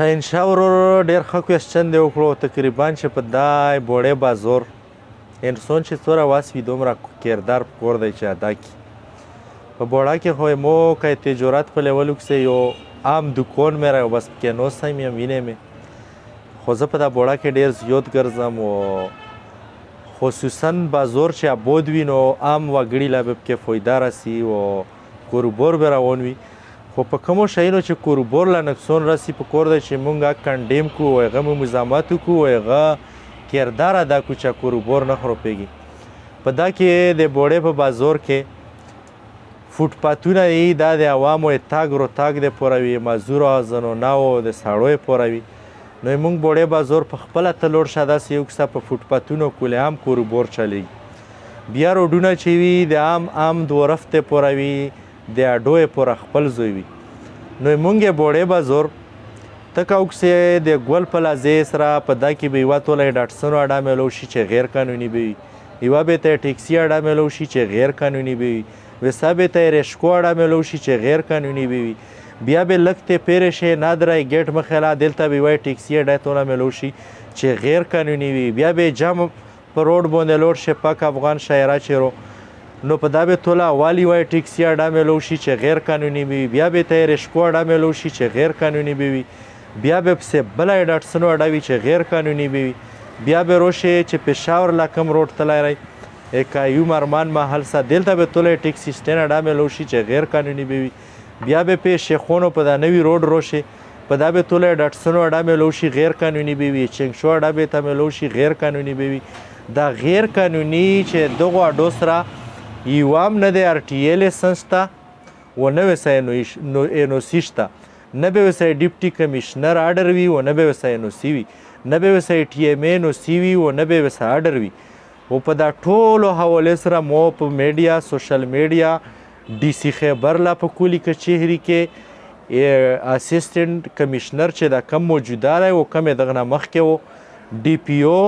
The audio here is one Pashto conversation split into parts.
شاهنشاه ورور ډېر ښه کوېسچن دی وکړو. تقریبا چې په دا بوړی بازور انسان چې څومره واس وي دومره کردار پکار دی چې ادا کړي. په بوړا کې خو مو که تجارت په لیول وکړئ یو عام دکان مې را بس پکې ناست یم وینې مې، خو زه په دا بوړا کې ډېر زیات ګرځم و خصوصا بازار چې آباد وي نو عام وګړي لا به پکې فایده رسي و کاروبار به روان وي. خو په کومو شیانو چې کاروبار له نقصان رسي پکار دی چې موږ کنډیم کړو و هغه مو مزاحمت وکړو و هغه کردار ادا کړو چې کاروبار نه خرابېږي. په دا کې د بوړې په بازار کې فوټپاتونه یې دا د عوامو تاګ رو تاګ دپاره وي، مزدورو زنانهو د سړیو پاره وي. نو موږ بوړې بازار په خپله ته لوړ شه داسې یو کیسه په فوټپاتونو کلي عام کاروبار چلیږي. بیا روډونه چې وي د عام دورف دپاره وي، د اډو پورې خپل زوی وي. نو موږ یې بوړې بازار ته که وکړې د ګل په لحاظې سره په دا کې به یوه توله یې ډاټسنو اډه میلو شي چې غیر قانوني به وي، یوه به ته یې ټیکسي اډه میلو شي چې غیر قانوني به وي، ویسا به ته یې رشکو اډه میلو شي چې غیر قانوني به وي. بیا به لږ ته پیرې شي نادره ګیټ مخې لا دلته به وایي ټیکسي اډه توله میلو شي چې غیر قانوني وي. بیا به جام په روډ باندې لوړ شي پاک افغان شاعره چیرو نو په دا به توله والی وایي ټیکسي اډه میلو شي چې غیر قانوني وي. بیا به ته یې رشکو اډه میلو شي چې غیر قانوني به وي. بیا به پسې بله یې ډاټسنو اډه وي چې غیر قانوني به وي. بیا به روشي چې پېښور لا کوم روډ ته لاری کایوم ارمان محل سه دلته به توله ټیکسي سټینډ اډه میلو شي چې غیر قانوني به وي. بیا به پې شیخونو په دا نوي روډ روشي په دا به توله ډاټسنو اډه میلو شي غیر قانوني به وي. چنګشو اډه به ته میلو شي غیر قانوني به وي. دا غیر قانوني چې دغو اډو سره یو هم نه دی RTA لیسنس ته و نه ورسره NOC شته، نه به ورسره ډیپټي کمیشنر آرډر وي و نه به ورسره NOC وي، نه به ورسره TMA NOC وي و نه به ورسره آرډر وي. و په دا ټولو حوالې سره مو په میډیا سوشل میډیا DC خیبر لا په کلي کچهري کې اسسټنټ کمیشنر چې دا کم موجوده دی و کم یې دغه نه مخکې و DPO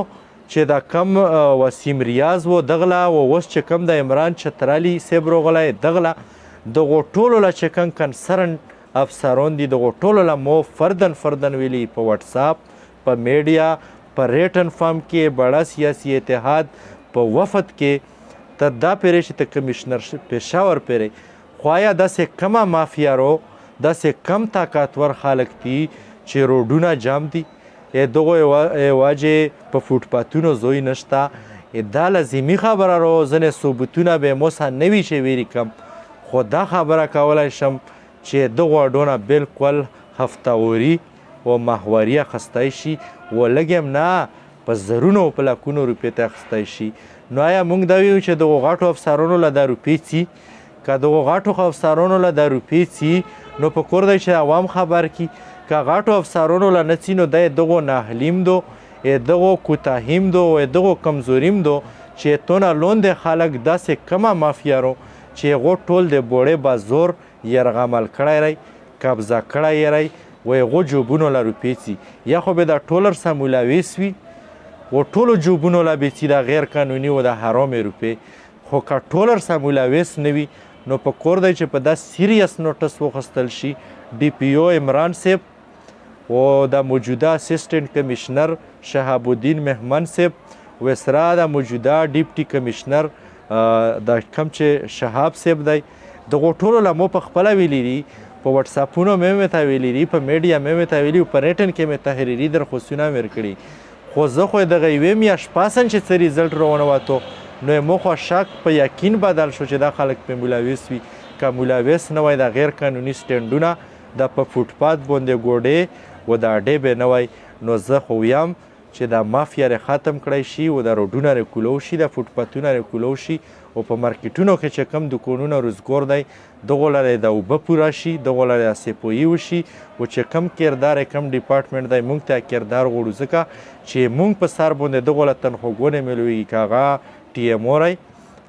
چې دا کم وسیم ریاض و دغله و اوس چې کم د عمران چترالی صاحب راغلی دغله دغو ټولو له چې کوم کنسرن افسران دي دغو ټولو له مو فردن ویلي په واتساپ په میډیا په ریټن فارم کې بڑا سیاسي اتحاد په وفد کې تر دا پیرې چې ته کمیشنر پېښور پیرې خوایا داسې کمه مافیا رو داسې کم طاقتور خلک دي چې روډونه جام دي دغو یوازې په فوټپاتونو زوی نشته. دا لازمي خبره رو ځینې ثبوتونه به مو سره نه وي چې ویري کم، خو دا خبره کولی شم چې دغو اډو نه بلکل هفتهوري و ماهواري اخیستی شي و لږ هم نه په زرونو په لکونو روپۍ ته اخیستی شي. نو آیا موږ دا ویو چې دغو غټو افسرانو له دا روپۍ څي؟ که دغو غټو افسرانو له دا روپۍ څي نو پکار دی چې عوام خبر کړي. که غټو افسرانو له نه څي نو دی دغو ناهلیم دو دغو کوتاهیم دو دغو کمزوریم دو چې تونه لاندې خلک داسې کمه مافیا رو چې هغو ټول د بوړې بازار یرغمل کړی دی قبضه کړی یې دی و هغو جوبونو له روپۍ څي. یا خو به دا ټولر سه ملوث وي و ټولو جوبونو له به څي د غیر قانوني و د حرامې روپۍ. خو که ټولر سه ملوث نه وي نو پکار دی چې په دا سیریس نوټس واخیستل شي. DPO عمران صاحب و د موجوده اسسټنټ کمیشنر شهاب الدین مهمن صاحب و سره د موجوده ډیپټي کمیشنر د کم چې شهاب صاحب دی دغو ټولو له مو په خپله ویلي دي په وټساپونو مې ته ویلي دي په میډیا مې ته ویلي په ریټن کې مې تحریري درخواستونه مې ورکړي. خو زه خو دغه یوې میاشت پاسن چې څه ریزلټ راونه نو مو خو شک په یقین بدل شو چې دا خلک په ملوث وي. که ملوث نه وای د غیر قانوني سټنډونه د په فوټپات باندې ګوډې و د اډې به نه وای نو زه خو ویم چې دا مافیا ری ختم کړی شي و د روډونه ری کولو شي د فوټپاتونه ری کولو شي او په مارکیټونو کې چې کم دکانونه روزګار دی دغو لره د اوبه پوره شي دغو لره اسپویي وشي و چې کم کردار کم ډپارټمنټ دی موږ ته کردار غواړو ځکه چې موږ په سر باندې دغو له تنخواګانې میلویږي که هغه TMO دی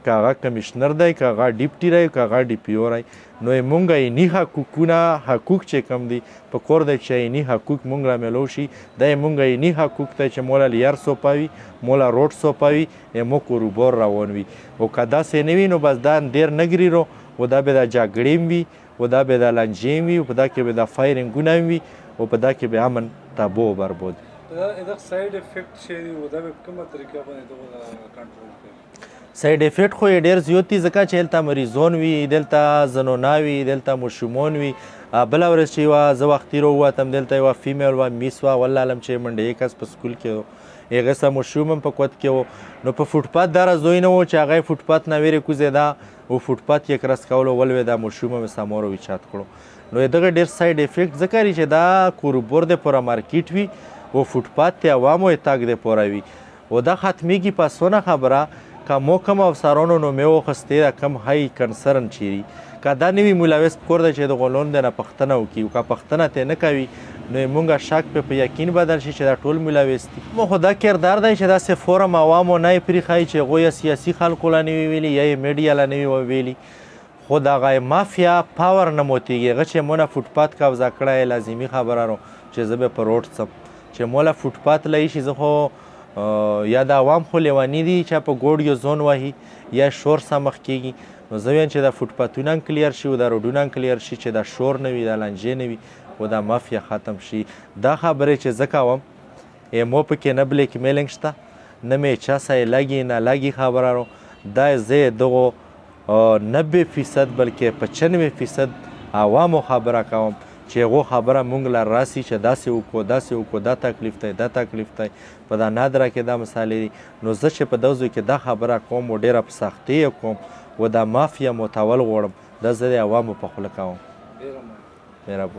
که هغه کمیشنر دی که هغه ډیپټي دی که هغه DPO دی. نو موږ عیني حقوقونه حقوق چې کم دي پکار دی چې عیني حقوق موږ را میلو شي. دا موږ عیني حقوق دی چې مولا لیار سوپاوي مولا روډ سوپاوي مو کاروبار روان وي. او که داسې نه وي نو بس دا ډېر نه ګري رو و دا به د جګړې وي و دا به د لانجې وي و په دا کې به د فایرنګونه وي او په دا کې به امن تابو و بربود دغه ساید افیکټ چې دی دا به کومه طریقه باندې دغه کنټرول کوي ساید افیکټ خو یې ډېر زیات دي ځکه چې هلته مریضون وي دلته زنونه وي دلته ماشومان وي بله ورځ چې یوه زه وختي راووتم دلته یوه فیمیل وه میس وه والله علم چې منډه کس په سکول کې و هغه سره ماشوم هم په کوت کې و نو په فوټپات دا رازوی نه و چې هغه یې فوټپات نه ویرې کوزېده او فوټپات یې کرس کولو ولوېده ماشوم هم یې سمور ویچات کړو نو دغه ډېر ساید افیکټ ځکه لري چې دا کوربور دی پوره مارکیټ وي او فوټپات ته عوامو یې تاګ دی پوره وي او دا ختمیږي په اسونه خبره که مو کوم افسرانو نو مې واخیستې د کم های کنسرن چیري که دا نوي ملوث کور دی چې د غلون دی نه پوښتنه وکړي که پوښتنه ترې نه کوي نو موږ شک په یقین بدل شي چې دا ټول ملوث دي مو خو دا کردار دی چې داسې فورم عوامو نه یې پرېښایي چې هغوی یې سیاسي خلکو له نه وي ویلي یا یې میډیا له نه وي ویلي خو د هغه مافیا پاور نه موتېږي هغه چې مونه فوټپات قبضه کړی لازمي خبره رو چې زه به په روډ څم چې موله فوټپات له ایشي زه خو یا د عوام خو لیوني دي چې په ګوډ یو زون وهي یا شور سره مخ کېږي نو زه وایم چې دا فوټپاتونه هم کلیر شي او دا روډونه هم کلیر شي چې دا شور نه وي دا لانجې نه وي او دا مافیا ختم شي دا خبرې چې زه کوم مو پکې نه بلیک میلینګ شته نه مې چا سره لګي نه لګي خبره رو دا زه دغو 90% بلکې 95% عوامو خبره کوم چې هغو خبره مونږ له راسي چې داسې وکړو دا تکلیف دی دا تکلیف دی په دا نادره کې دا مسالې دي نو زه چې په دغو کې دا خبره کوم و ډېره په سختۍ یې کوم و دا مافیا متول غواړم دا زه د عوامو په خوله کوم